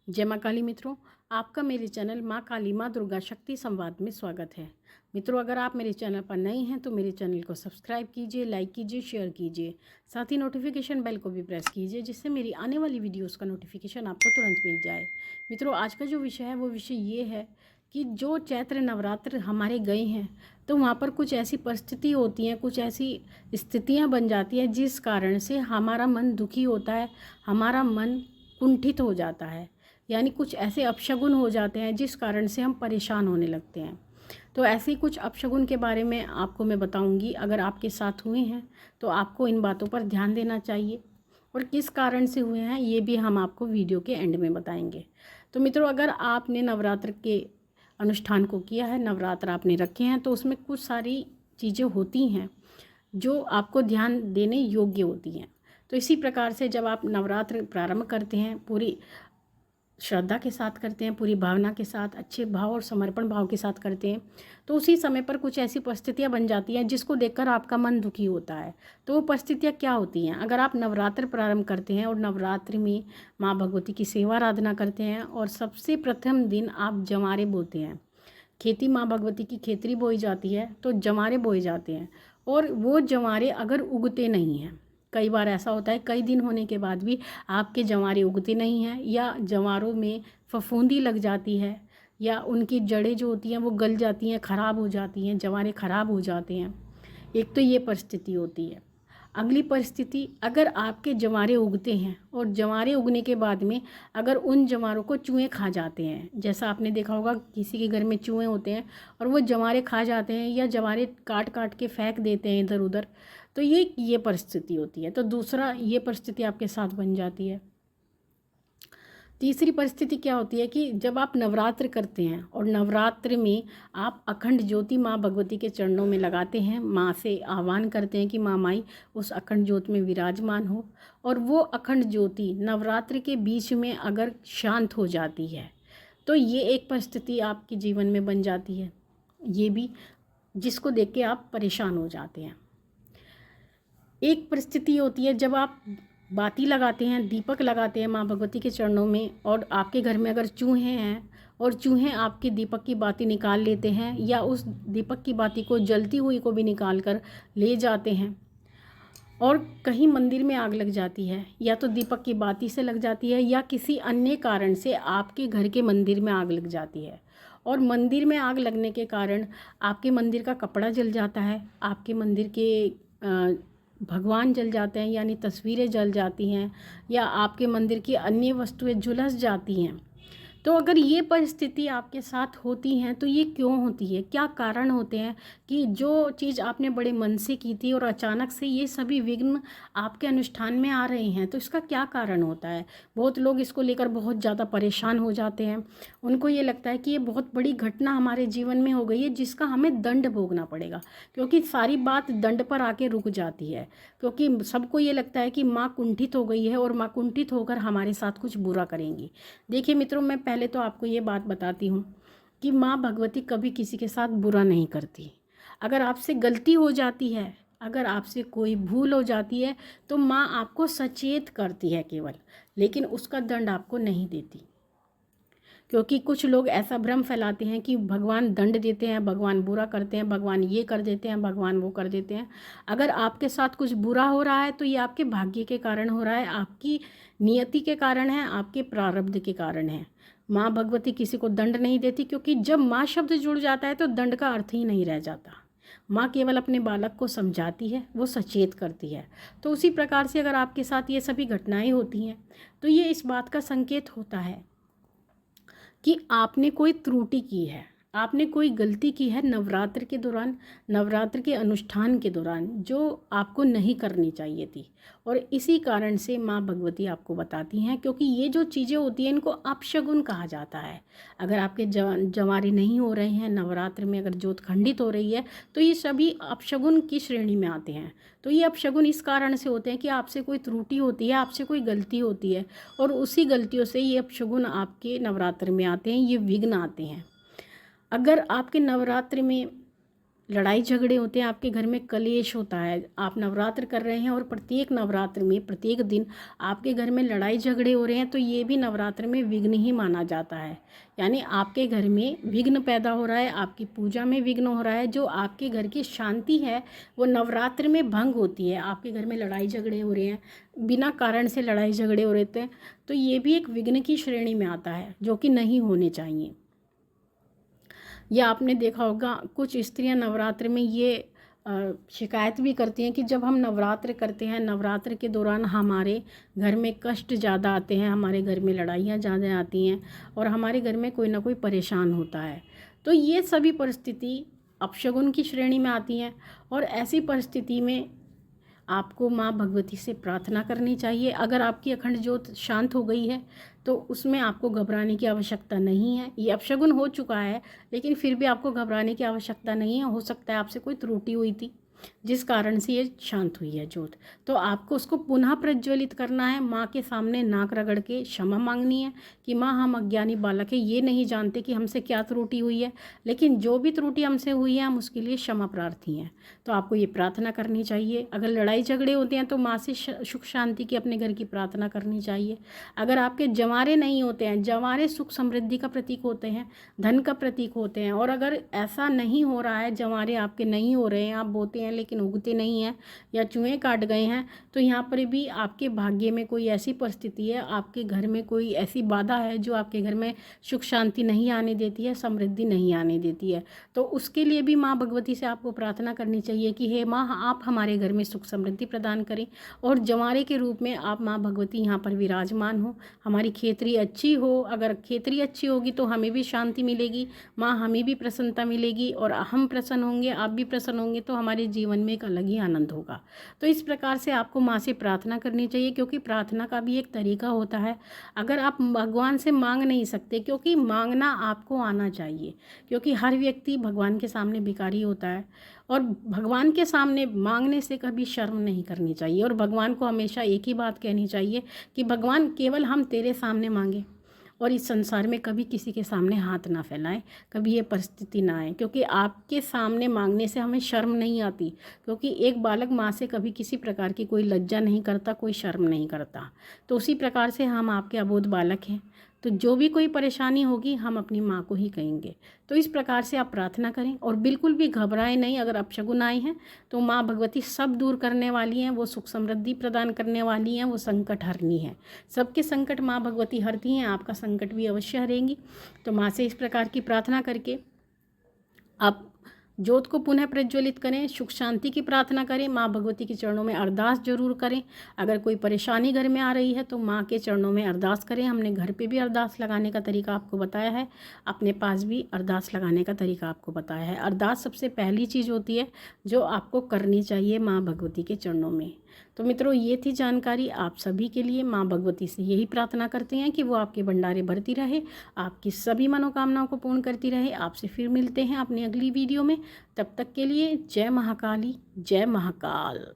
जय माँ काली मित्रों, आपका मेरे चैनल माँ काली माँ दुर्गा शक्ति संवाद में स्वागत है। मित्रों, अगर आप मेरे चैनल पर नए हैं तो मेरे चैनल को सब्सक्राइब कीजिए, लाइक कीजिए, शेयर कीजिए। साथ ही नोटिफिकेशन बेल को भी प्रेस कीजिए, जिससे मेरी आने वाली वीडियोस का नोटिफिकेशन आपको तुरंत मिल जाए। मित्रों, आज का जो विषय है वो विषय ये है कि जो चैत्र नवरात्र हमारे गए हैं तो वहाँ पर कुछ ऐसी परिस्थिति होती हैं, कुछ ऐसी स्थितियाँ बन जाती हैं जिस कारण से हमारा मन दुखी होता है, हमारा मन कुंठित हो जाता है। यानी कुछ ऐसे अपशगुन हो जाते हैं जिस कारण से हम परेशान होने लगते हैं। तो ऐसे ही कुछ अपशगुन के बारे में आपको मैं बताऊंगी। अगर आपके साथ हुए हैं तो आपको इन बातों पर ध्यान देना चाहिए, और किस कारण से हुए हैं ये भी हम आपको वीडियो के एंड में बताएंगे। तो मित्रों, अगर आपने नवरात्र के अनुष्ठान को किया है, नवरात्र आपने रखे हैं, तो उसमें कुछ सारी चीज़ें होती हैं जो आपको ध्यान देने योग्य होती हैं। तो इसी प्रकार से जब आप नवरात्र प्रारंभ करते हैं, पूरी श्रद्धा के साथ करते हैं, पूरी भावना के साथ, अच्छे भाव और समर्पण भाव के साथ करते हैं, तो उसी समय पर कुछ ऐसी परिस्थितियां बन जाती हैं जिसको देखकर आपका मन दुखी होता है। तो वो परिस्थितियां क्या होती हैं? अगर आप नवरात्र प्रारंभ करते हैं और नवरात्रि में माँ भगवती की सेवा आराधना करते हैं और सबसे प्रथम दिन आप जमारे बोते हैं, खेती माँ भगवती की खेतरी बोई जाती है तो जमारे बोए जाते हैं, और वो जमारे अगर उगते नहीं हैं, कई बार ऐसा होता है कई दिन होने के बाद भी आपके जंवारे उगते नहीं हैं, या जंवारों में फफूंदी लग जाती है, या उनकी जड़ें जो होती हैं वो गल जाती हैं, ख़राब हो जाती हैं, जंवारे ख़राब हो जाते हैं। एक तो ये परिस्थिति होती है। अगली परिस्थिति, अगर आपके जंवारे उगते हैं और जंवारे उगने के बाद में अगर उन जंवारों को चूहे खा जाते हैं, जैसा आपने देखा होगा किसी के घर में चूहे होते हैं और वो जंवारे खा जाते हैं या जंवारे काट काट के फेंक देते हैं इधर उधर, तो ये परिस्थिति होती है। तो दूसरा, ये परिस्थिति आपके साथ बन जाती है। तीसरी परिस्थिति क्या होती है कि जब आप नवरात्र करते हैं और नवरात्र में आप अखंड ज्योति माँ भगवती के चरणों में लगाते हैं, माँ से आह्वान करते हैं कि माँ माई उस अखंड ज्योति में विराजमान हो, और वो अखंड ज्योति नवरात्र के बीच में अगर शांत हो जाती है तो ये एक परिस्थिति आपके जीवन में बन जाती है, ये भी जिसको देख के आप परेशान हो जाते हैं। एक परिस्थिति होती है जब आप बाती लगाते हैं, दीपक लगाते हैं माँ भगवती के चरणों में, और आपके घर में अगर चूहे हैं और चूहे आपके दीपक की बाती निकाल लेते हैं, या उस दीपक की बाती को जलती हुई को भी निकाल कर ले जाते हैं, और कहीं मंदिर में आग लग जाती है, या तो दीपक की बाती से लग जाती है या किसी अन्य कारण से आपके घर के मंदिर में आग लग जाती है, और मंदिर में आग लगने के कारण आपके मंदिर का कपड़ा जल जाता है, आपके मंदिर के भगवान जल जाते हैं, यानी तस्वीरें जल जाती हैं, या आपके मंदिर की अन्य वस्तुएं झुलस जाती हैं। तो अगर ये परिस्थिति आपके साथ होती हैं तो ये क्यों होती है, क्या कारण होते हैं कि जो चीज़ आपने बड़े मन से की थी और अचानक से ये सभी विघ्न आपके अनुष्ठान में आ रहे हैं, तो इसका क्या कारण होता है? बहुत लोग इसको लेकर बहुत ज़्यादा परेशान हो जाते हैं। उनको ये लगता है कि ये बहुत बड़ी घटना हमारे जीवन में हो गई है जिसका हमें दंड भोगना पड़ेगा, क्योंकि सारी बात दंड पर आके रुक जाती है। क्योंकि सबको ये लगता है कि माँ कुंठित हो गई है और माँ कुंठित होकर हमारे साथ कुछ बुरा करेंगी। देखिए मित्रों, मैं पहले तो आपको ये बात बताती हूँ कि माँ भगवती कभी किसी के साथ बुरा नहीं करती। अगर आपसे गलती हो जाती है, अगर आपसे कोई भूल हो जाती है, तो माँ आपको सचेत करती है केवल, लेकिन उसका दंड आपको नहीं देती। क्योंकि कुछ लोग ऐसा भ्रम फैलाते हैं कि भगवान दंड देते हैं, भगवान बुरा करते हैं, भगवान ये कर देते हैं, भगवान वो कर देते हैं। अगर आपके साथ कुछ बुरा हो रहा है तो ये आपके भाग्य के कारण हो रहा है, आपकी नियति के कारण है, आपके प्रारब्ध के कारण है। माँ भगवती किसी को दंड नहीं देती, क्योंकि जब माँ शब्द जुड़ जाता है तो दंड का अर्थ ही नहीं रह जाता। माँ केवल अपने बालक को समझाती है, वो सचेत करती है। तो उसी प्रकार से अगर आपके साथ ये सभी घटनाएं होती हैं तो ये इस बात का संकेत होता है कि आपने कोई त्रुटि की है, आपने कोई गलती की है नवरात्र के दौरान, नवरात्र के अनुष्ठान के दौरान, जो आपको नहीं करनी चाहिए थी। और इसी कारण से माँ भगवती आपको बताती हैं, क्योंकि ये जो चीज़ें होती हैं इनको अपशगुन कहा जाता है। अगर आपके जंवारे नहीं हो रहे हैं नवरात्र में, अगर ज्योत खंडित हो रही है, तो ये सभी अपशगुन की श्रेणी में आते हैं। तो ये अपशगुन इस कारण से होते हैं कि आपसे कोई त्रुटि होती है, आपसे कोई गलती होती है, और उसी गलतियों से ये अपशगुन आपके नवरात्र में आते हैं, ये विघ्न आते हैं। अगर आपके नवरात्र में लड़ाई झगड़े होते हैं, आपके घर में कलेश होता है, आप नवरात्र कर रहे हैं और प्रत्येक नवरात्र में प्रत्येक दिन आपके घर में लड़ाई झगड़े हो रहे हैं, तो ये भी नवरात्र में विघ्न ही माना जाता है। यानी आपके घर में विघ्न पैदा हो रहा है, आपकी पूजा में विघ्न हो रहा है, जो आपके घर की शांति है वो नवरात्र में भंग होती है। आपके घर में लड़ाई झगड़े हो रहे हैं, बिना कारण से लड़ाई झगड़े हो रहे थे, तो ये भी एक विघ्न की श्रेणी में आता है, जो कि नहीं होने चाहिए। या आपने देखा होगा कुछ स्त्रियां नवरात्र में ये शिकायत भी करती हैं कि जब हम नवरात्र करते हैं, नवरात्र के दौरान हमारे घर में कष्ट ज़्यादा आते हैं, हमारे घर में लड़ाइयाँ ज़्यादा आती हैं और हमारे घर में कोई ना कोई परेशान होता है। तो ये सभी परिस्थिति अपशगुन की श्रेणी में आती हैं और ऐसी परिस्थिति में आपको माँ भगवती से प्रार्थना करनी चाहिए। अगर आपकी अखंड ज्योत शांत हो गई है तो उसमें आपको घबराने की आवश्यकता नहीं है। ये अपशगुन हो चुका है, लेकिन फिर भी आपको घबराने की आवश्यकता नहीं है। हो सकता है आपसे कोई त्रुटि हुई थी जिस कारण से ये शांत हुई है ज्योत, तो आपको उसको पुनः प्रज्वलित करना है। माँ के सामने नाक रगड़ के क्षमा मांगनी है कि माँ, हम अज्ञानी बालक है, ये नहीं जानते कि हमसे क्या त्रुटि हुई है, लेकिन जो भी त्रुटि हमसे हुई है हम उसके लिए क्षमा प्रार्थी हैं। तो आपको ये प्रार्थना करनी चाहिए। अगर लड़ाई झगड़े होते हैं तो माँ से सुख शांति की अपने घर की प्रार्थना करनी चाहिए। अगर आपके जंवारे नहीं होते हैं, जंवारे सुख समृद्धि का प्रतीक होते हैं, धन का प्रतीक होते हैं, और अगर ऐसा नहीं हो रहा है, जंवारे आपके नहीं हो रहे हैं, आप बोते हैं लेकिन उगते नहीं हैं, या चूहे काट गए हैं, तो यहाँ पर भी आपके भाग्य में कोई ऐसी परिस्थिति है, आपके घर में कोई ऐसी बाधा है जो आपके घर में सुख शांति नहीं आने देती है, समृद्धि नहीं आने देती है। तो उसके लिए भी माँ भगवती से आपको प्रार्थना करनी चाहिए कि हे माँ, आप हमारे घर में सुख समृद्धि प्रदान करें, और जंवारे के रूप में आप माँ भगवती यहाँ पर विराजमान हो। हमारी खेती अच्छी हो, अगर खेती अच्छी होगी तो हमें भी शांति मिलेगी, माँ हमें भी प्रसन्नता मिलेगी, और हम प्रसन्न होंगे, आप भी प्रसन्न होंगे, तो हमारे जीवन में एक अलग ही आनंद होगा। तो इस प्रकार से आपको माँ से प्रार्थना करनी चाहिए, क्योंकि प्रार्थना का भी एक तरीका होता है। अगर आप भगवान से मांग नहीं सकते, क्योंकि मांगना आपको आना चाहिए, क्योंकि हर व्यक्ति भगवान के सामने भिखारी होता है, और भगवान के सामने मांगने से कभी शर्म नहीं करनी चाहिए। और भगवान को हमेशा एक ही बात कहनी चाहिए कि भगवान, केवल हम तेरे सामने मांगे, और इस संसार में कभी किसी के सामने हाथ ना फैलाएं, कभी ये परिस्थिति ना आए, क्योंकि आपके सामने मांगने से हमें शर्म नहीं आती। क्योंकि एक बालक माँ से कभी किसी प्रकार की कोई लज्जा नहीं करता, कोई शर्म नहीं करता। तो उसी प्रकार से हम आपके अबोध बालक हैं, तो जो भी कोई परेशानी होगी हम अपनी माँ को ही कहेंगे। तो इस प्रकार से आप प्रार्थना करें, और बिल्कुल भी घबराएं नहीं। अगर अपशगुन आए हैं तो माँ भगवती सब दूर करने वाली हैं, वो सुख समृद्धि प्रदान करने वाली हैं, वो संकट हरनी है। सबके संकट माँ भगवती हरती हैं, आपका संकट भी अवश्य हरेंगी। तो माँ से इस प्रकार की प्रार्थना करके आप ज्योत को पुनः प्रज्वलित करें, सुख शांति की प्रार्थना करें, माँ भगवती के चरणों में अरदास जरूर करें। अगर कोई परेशानी घर में आ रही है तो माँ के चरणों में अरदास करें। हमने घर पे भी अरदास लगाने का तरीका आपको बताया है, अपने पास भी अरदास लगाने का तरीका आपको बताया है। अरदास सबसे पहली चीज़ होती है जो आपको करनी चाहिए माँ भगवती के चरणों में। तो मित्रों, ये थी जानकारी आप सभी के लिए। माँ भगवती से यही प्रार्थना करते हैं कि वो आपके भंडारे भरती रहे, आपकी सभी मनोकामनाओं को पूर्ण करती रहे। आपसे फिर मिलते हैं अपनी अगली वीडियो में। तब तक के लिए जय महाकाली, जय महाकाल।